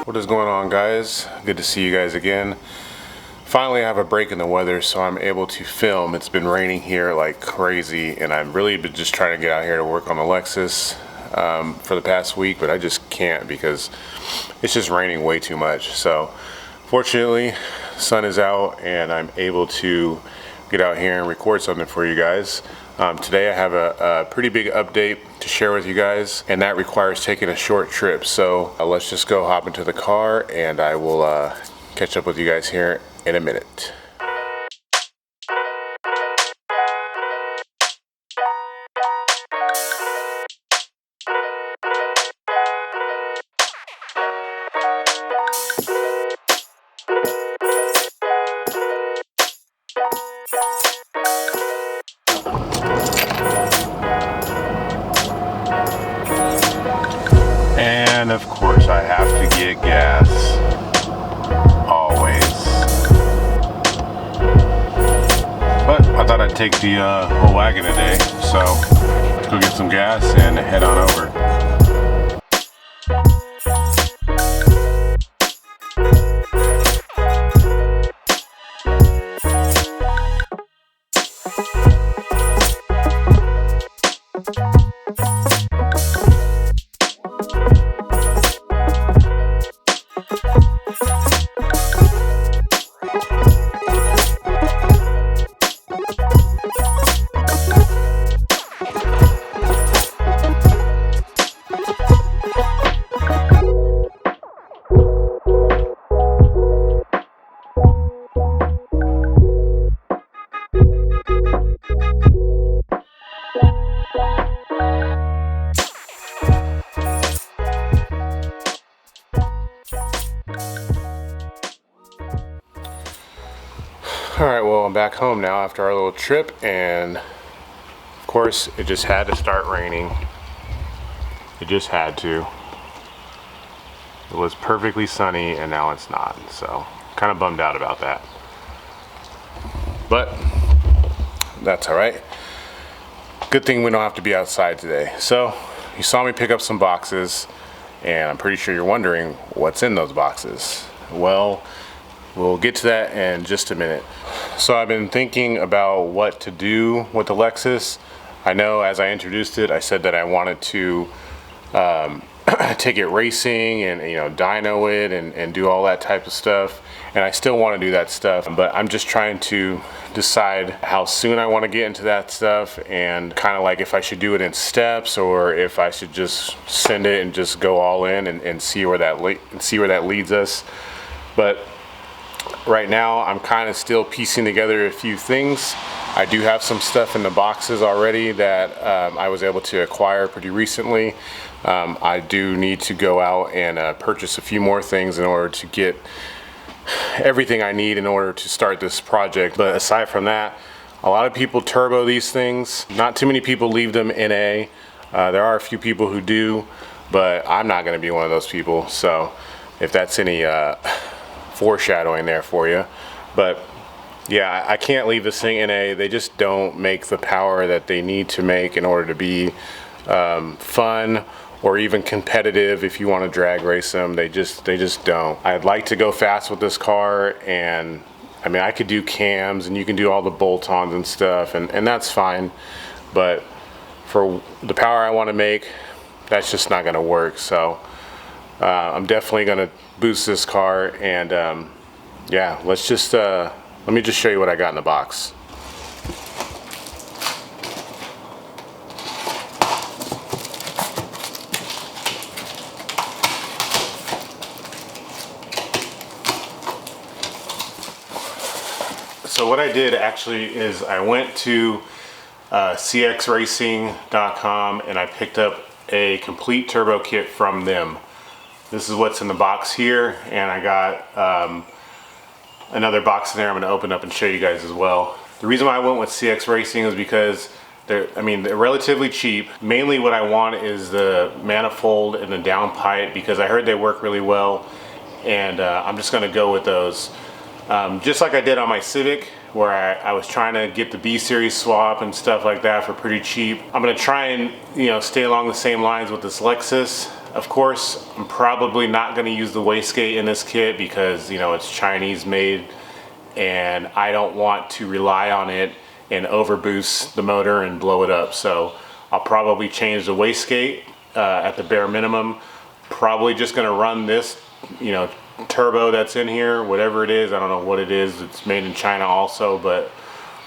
What is going on, guys? Good to see you guys again. Finally, I have a break in the weather, so I'm able to film. It's been raining here like crazy, and I've really been just trying to get out here to work on the Lexus for the past week, but I just can't because it's just raining way too much. So fortunately, the sun is out and I'm able to get out here and record something for you guys. Today I have a pretty big update to share with you guys, and that requires taking a short trip. So let's just go hop into the car and I will catch up with you guys here in a minute. And of course I have to get gas, always. But I thought I'd take the whole wagon today, so let's go get some gas and head on over. Alright, well, I'm back home now after our little trip, and of course it just had to start raining. It just had to. It was perfectly sunny and now it's not, so kind of bummed out about that. But that's alright. Good thing we don't have to be outside today. So you saw me pick up some boxes, and I'm pretty sure you're wondering what's in those boxes. Well, we'll get to that in just a minute. So I've been thinking about what to do with the Lexus. I know as I introduced it, I said that I wanted to take it racing and, you know, dyno it and do all that type of stuff. And I still want to do that stuff, but I'm just trying to decide how soon I want to get into that stuff, and kind of like if I should do it in steps or if I should just send it and just go all in and see where that leads us. But right now I'm kind of still piecing together a few things. I do have some stuff in the boxes already that I was able to acquire pretty recently. I do need to go out and purchase a few more things in order to get everything I need in order to start this project. But aside from that, a lot of people turbo these things. Not too many people leave them NA. There are a few people who do, but I'm not going to be one of those people. So if that's any foreshadowing there for you. But yeah, I can't leave this thing NA. They just don't make the power that they need to make in order to be fun or even competitive. If you want to drag race them, they just don't. I'd like to go fast with this car, and I mean, I could do cams and you can do all the bolt-ons and stuff, and that's fine, but for the power I want to make, that's just not going to work. So I'm definitely going to boost this car, and yeah, let's just let me just show you what I got in the box. So what I did actually is I went to cxracing.com and I picked up a complete turbo kit from them. This is what's in the box here, and I got another box in there I'm going to open up and show you guys as well. The reason why I went with CX Racing is because they're relatively cheap. Mainly what I want is the manifold and the downpipe, because I heard they work really well, and I'm just going to go with those. Just like I did on my Civic, where I was trying to get the B series swap and stuff like that for pretty cheap. I'm gonna try and, you know, stay along the same lines with this Lexus. Of course, I'm probably not gonna use the wastegate in this kit because, you know, it's Chinese made and I don't want to rely on it and overboost the motor and blow it up. So I'll probably change the wastegate at the bare minimum. Probably just gonna run this, you know, turbo that's in here, whatever it is. I don't know what it is. It's made in China also, but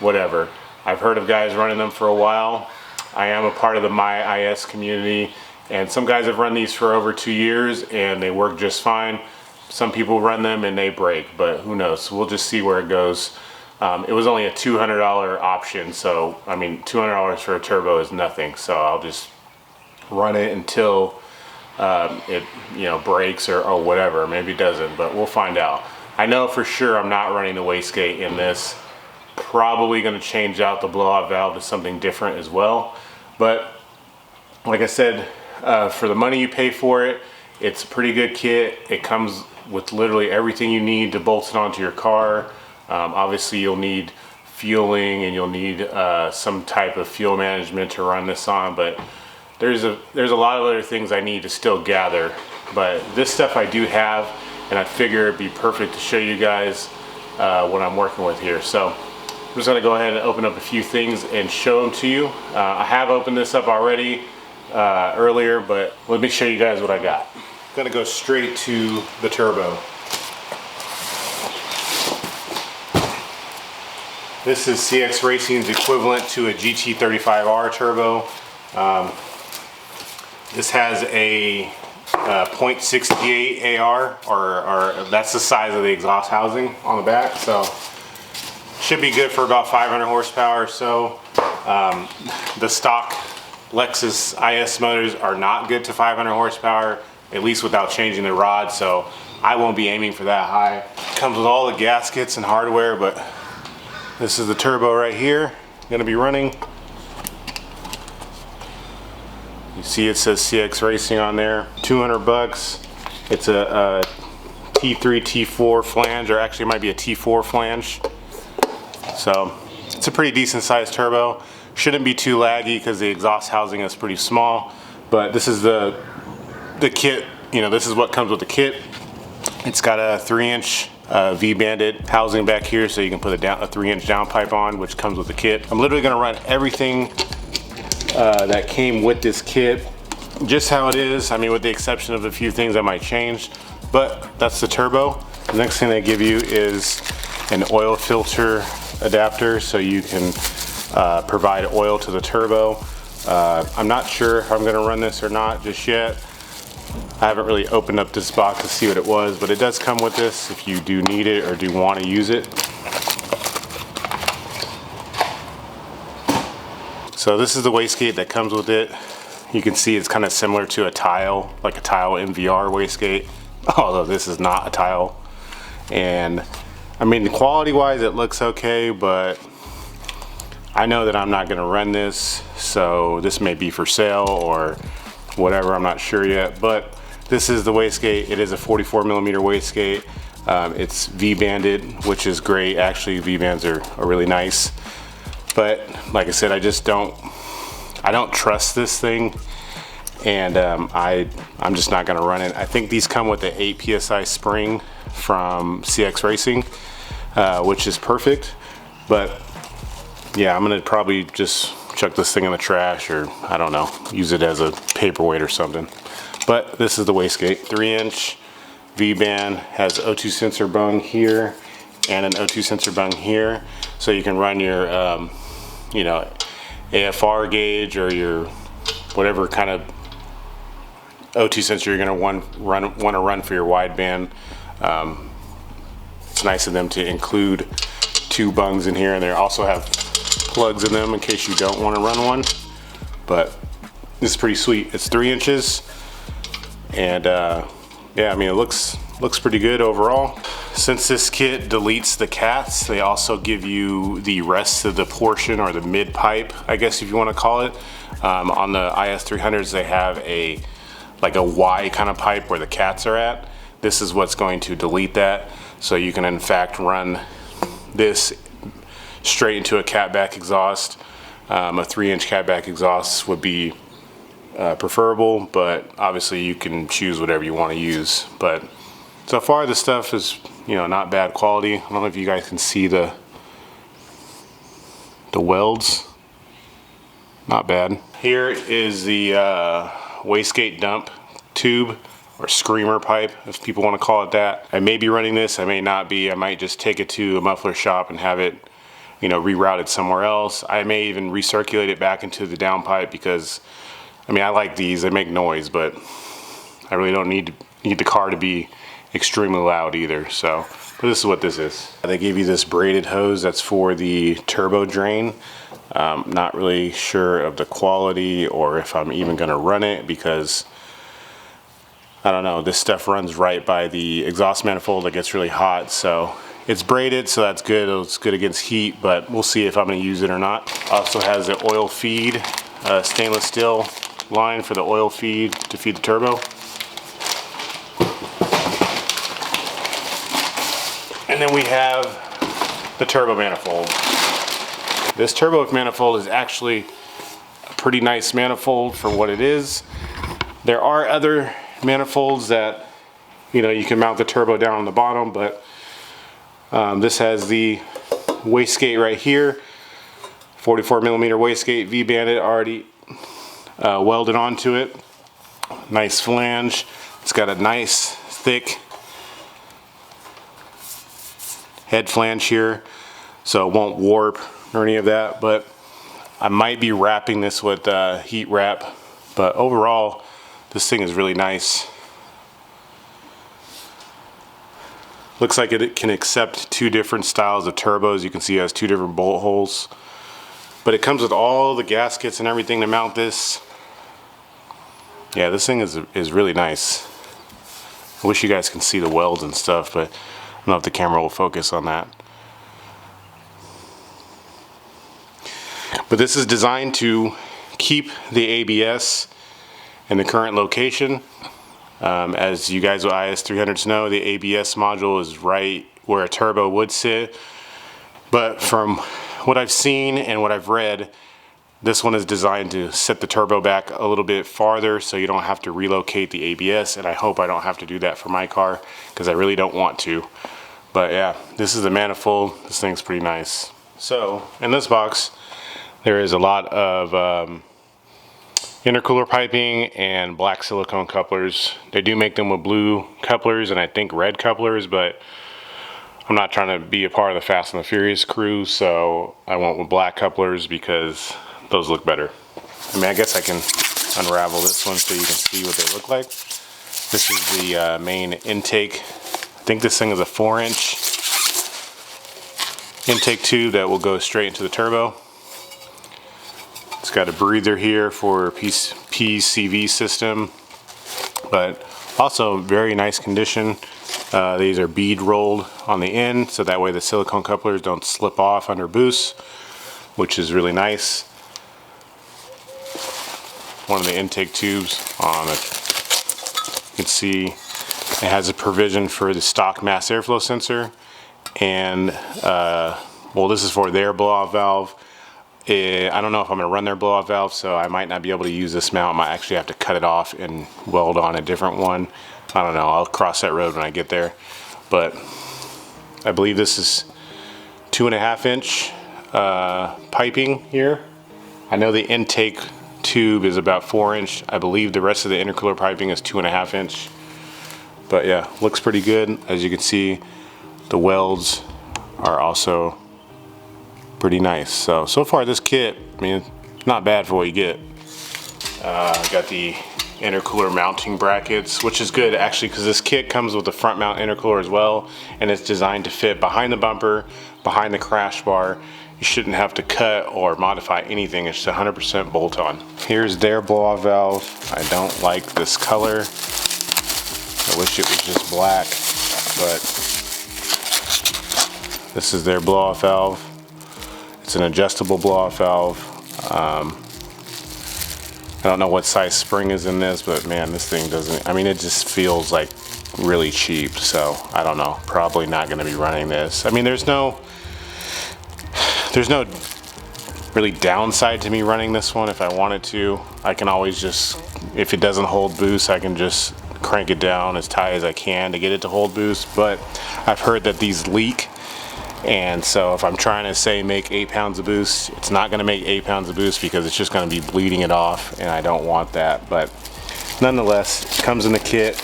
whatever. I've heard of guys running them for a while. I am a part of the My IS community, and some guys have run these for over 2 years and they work just fine. Some people run them and they break, but who knows? So we'll just see where it goes. It was only a $200 option, so I mean, $200 for a turbo is nothing. So I'll just run it until it, you know, breaks or whatever. Maybe it doesn't, but we'll find out. I know for sure I'm not running the wastegate in this. Probably going to change out the blowout valve to something different as well. But like I said, for the money you pay for it, it's a pretty good kit. It comes with literally everything you need to bolt it onto your car. Obviously you'll need fueling and you'll need some type of fuel management to run this on, but there's a lot of other things I need to still gather. But this stuff I do have, and I figure it'd be perfect to show you guys what I'm working with here. So I'm just gonna go ahead and open up a few things and show them to you. I have opened this up already earlier, but let me show you guys what I got. I'm gonna go straight to the turbo. This is CX Racing's equivalent to a GT35R turbo. This has a .68 AR, or that's the size of the exhaust housing on the back, so should be good for about 500 horsepower or so. The stock Lexus IS motors are not good to 500 horsepower, at least without changing the rod, so I won't be aiming for that high. Comes with all the gaskets and hardware, but this is the turbo right here, gonna be running. You see it says CX Racing on there, 200 bucks. It's a T3, T4 flange, or actually it might be a T4 flange. So it's a pretty decent sized turbo. Shouldn't be too laggy because the exhaust housing is pretty small, but this is the kit, you know, this is what comes with the kit. It's got a 3-inch V-banded housing back here, so you can put a 3-inch downpipe on, which comes with the kit. I'm literally gonna run everything that came with this kit just how it is. I mean, with the exception of a few things I might change, but that's the turbo. The next thing they give you is an oil filter adapter, so you can provide oil to the turbo. I'm not sure if I'm gonna run this or not just yet. I haven't really opened up this box to see what it was, but it does come with this if you do need it or do want to use it. So this is the wastegate that comes with it. You can see it's kind of similar to a tile, like a tile MVR wastegate, although this is not a tile. And I mean, quality wise it looks okay, but I know that I'm not going to run this, so this may be for sale or whatever, I'm not sure yet. But this is the wastegate. It is a 44 millimeter wastegate. It's V-banded, which is great. Actually, V-bands are really nice. But like I said, I don't trust this thing, and I'm just not gonna run it. I think these come with the 8 PSI spring from CX Racing, which is perfect. But yeah, I'm gonna probably just chuck this thing in the trash, or I don't know, use it as a paperweight or something. But this is the wastegate, 3-inch V-band, has O2 sensor bung here and an O2 sensor bung here, so you can run your you know, AFR gauge or your whatever kind of O2 sensor you're going to want to run for your wideband. It's nice of them to include 2 bungs in here, and they also have plugs in them in case you don't want to run one. But this is pretty sweet. It's 3 inches, and yeah, I mean, it looks pretty good overall. Since this kit deletes the cats, they also give you the rest of the portion, or the mid pipe, I guess if you want to call it. On the IS300s, they have like a Y kind of pipe where the cats are at. This is what's going to delete that, so you can in fact run this straight into a catback exhaust. A 3-inch catback exhaust would be preferable, but obviously you can choose whatever you want to use. But so far this stuff is, you know, not bad quality. I don't know if you guys can see the welds. Not bad. Here is the wastegate dump tube, or screamer pipe, if people want to call it that. I may be running this, I may not be. I might just take it to a muffler shop and have it, you know, rerouted somewhere else. I may even recirculate it back into the downpipe because, I mean, I like these, they make noise, but I really don't need the car to be extremely loud either. So, but this is what this is. They give you this braided hose that's for the turbo drain. Not really sure of the quality or if I'm even gonna run it because I don't know, this stuff runs right by the exhaust manifold. It gets really hot, so it's braided, so that's good. It's good against heat, but we'll see if I'm gonna use it or not. Also has the oil feed, stainless steel line for the oil feed to feed the turbo. And then we have the turbo manifold. This turbo manifold is actually a pretty nice manifold for what it is. There are other manifolds that, you know, you can mount the turbo down on the bottom, but this has the wastegate right here, 44mm wastegate, V-banded, already welded onto it. Nice flange. It's got a nice thick head flange here, so it won't warp or any of that, but I might be wrapping this with heat wrap, but overall this thing is really nice. Looks like it can accept 2 different styles of turbos. You can see it has 2 different bolt holes, but it comes with all the gaskets and everything to mount this. Yeah, this thing is really nice. I wish you guys can see the welds and stuff, but I don't know if the camera will focus on that. But this is designed to keep the ABS in the current location. As you guys with IS300s know, the ABS module is right where a turbo would sit. But from what I've seen and what I've read, this one is designed to set the turbo back a little bit farther so you don't have to relocate the ABS, and I hope I don't have to do that for my car because I really don't want to. But yeah, this is the manifold. This thing's pretty nice. So in this box there is a lot of intercooler piping and black silicone couplers. They do make them with blue couplers and I think red couplers, but I'm not trying to be a part of the Fast and the Furious crew, so I went with black couplers because those look better. I mean, I guess I can unravel this one so you can see what they look like. This is the main intake. I think this thing is a 4-inch intake tube that will go straight into the turbo. It's got a breather here for PCV system, but also very nice condition. These are bead rolled on the end, so that way the silicone couplers don't slip off under boost, which is really nice. One of the intake tubes on it, you can see it has a provision for the stock mass airflow sensor, and well, this is for their blow-off valve. I don't know if I'm going to run their blow-off valve, so I might not be able to use this mount. I might actually have to cut it off and weld on a different one. I don't know. I'll cross that road when I get there. But I believe this is 2.5-inch piping here. I know the intake tube is about 4-inch. I believe the rest of the intercooler piping is 2.5-inch. But yeah, looks pretty good. As you can see, the welds are also pretty nice. So far this kit, I mean, not bad for what you get. Got the intercooler mounting brackets, which is good actually because this kit comes with a front mount intercooler as well, and it's designed to fit behind the bumper, behind the crash bar. You shouldn't have to cut or modify anything. It's 100% bolt on. Here's their blow-off valve. I don't like this color. I wish it was just black, but this is their blow-off valve. It's an adjustable blow-off valve. I don't know what size spring is in this, but man, this thing doesn't, I mean, it just feels like really cheap. So I don't know, probably not gonna be running this. I mean, there's no there's no really downside to me running this one. If I wanted to, I can always just, if it doesn't hold boost, I can just crank it down as tight as I can to get it to hold boost. But I've heard that these leak, and so if I'm trying to say make 8 pounds of boost, it's not going to make 8 pounds of boost because it's just going to be bleeding it off, and I don't want that. But nonetheless, it comes in the kit,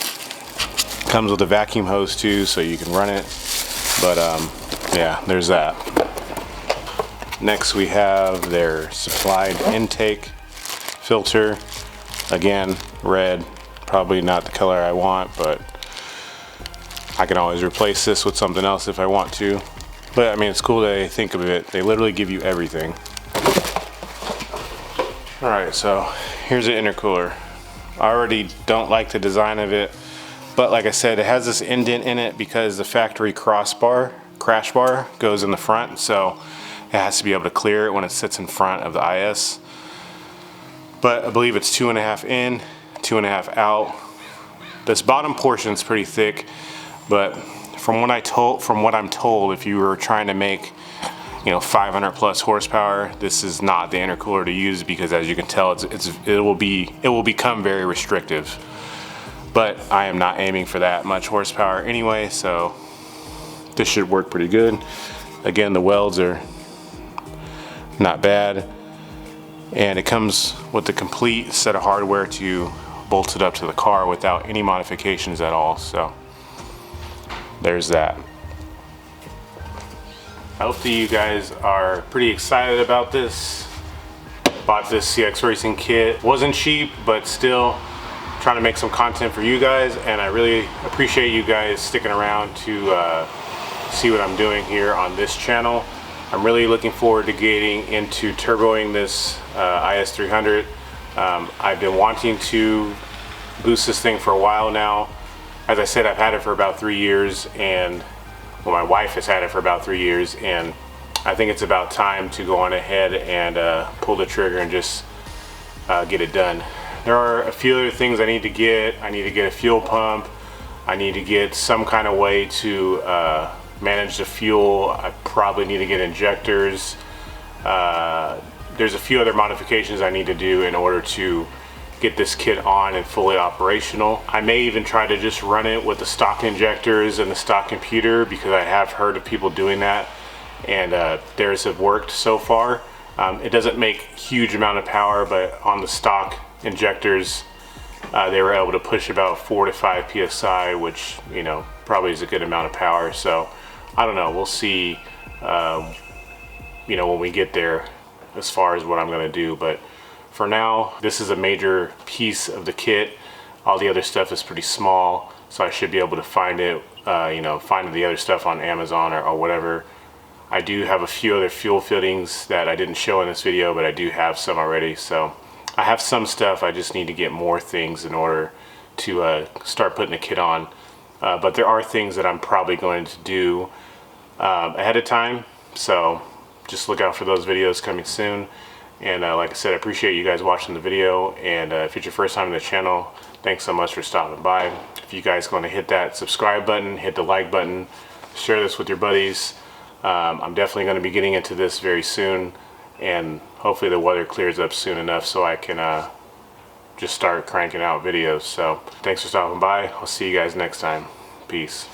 comes with a vacuum hose too, so you can run it. But yeah, there's that. Next we have their supplied intake filter. Again, red, probably not the color I want, but I can always replace this with something else if I want to. But I mean, it's cool that they think of it. They literally give you everything. All right, so here's the intercooler. I already don't like the design of it, but like I said, it has this indent in it because the factory crash bar goes in the front, so it has to be able to clear it when it sits in front of the IS. But I believe it's 2.5 in, 2.5 out. This bottom portion is pretty thick, but from what I'm told, if you were trying to make, 500 plus horsepower, this is not the intercooler to use because, as you can tell, it will become very restrictive. But I am not aiming for that much horsepower anyway, so this should work pretty good. Again, the welds are not bad, and it comes with the complete set of hardware to bolt it up to the car without any modifications at all. So there's that. I hope that you guys are pretty excited about this. Bought this CX Racing kit. Wasn't cheap, but still trying to make some content for you guys, and I really appreciate you guys sticking around to see what I'm doing here on this channel. I'm really looking forward to getting into turboing this IS300. I've been wanting to boost this thing for a while now. As I said, I've had it for about 3 years, and well, my wife has had it for about 3 years, and I think it's about time to go on ahead and pull the trigger and just get it done. There are a few other things I need to get. I need to get a fuel pump. I need to get some kind of way to manage the fuel. I probably need to get injectors. There's a few other modifications I need to do in order to get this kit on and fully operational. I may even try to just run it with the stock injectors and the stock computer, because I have heard of people doing that, and theirs have worked so far. It doesn't make huge amount of power, but on the stock injectors they were able to push about 4 to 5 psi, which probably is a good amount of power. So I don't know, we'll see when we get there as far as what I'm going to do. But for now, this is a major piece of the kit. All the other stuff is pretty small, so I should be able to find it, find the other stuff on Amazon or whatever. I do have a few other fuel fittings that I didn't show in this video, but I do have some already. So I have some stuff, I just need to get more things in order to start putting the kit on. But there are things that I'm probably going to do ahead of time, so just look out for those videos coming soon. And like I said, I appreciate you guys watching the video, and if it's your first time on the channel, thanks so much for stopping by. If you guys want to hit that subscribe button, hit the like button, share this with your buddies. I'm definitely going to be getting into this very soon, and hopefully the weather clears up soon enough so I can just start cranking out videos. So thanks for stopping by. I'll see you guys next time. Peace.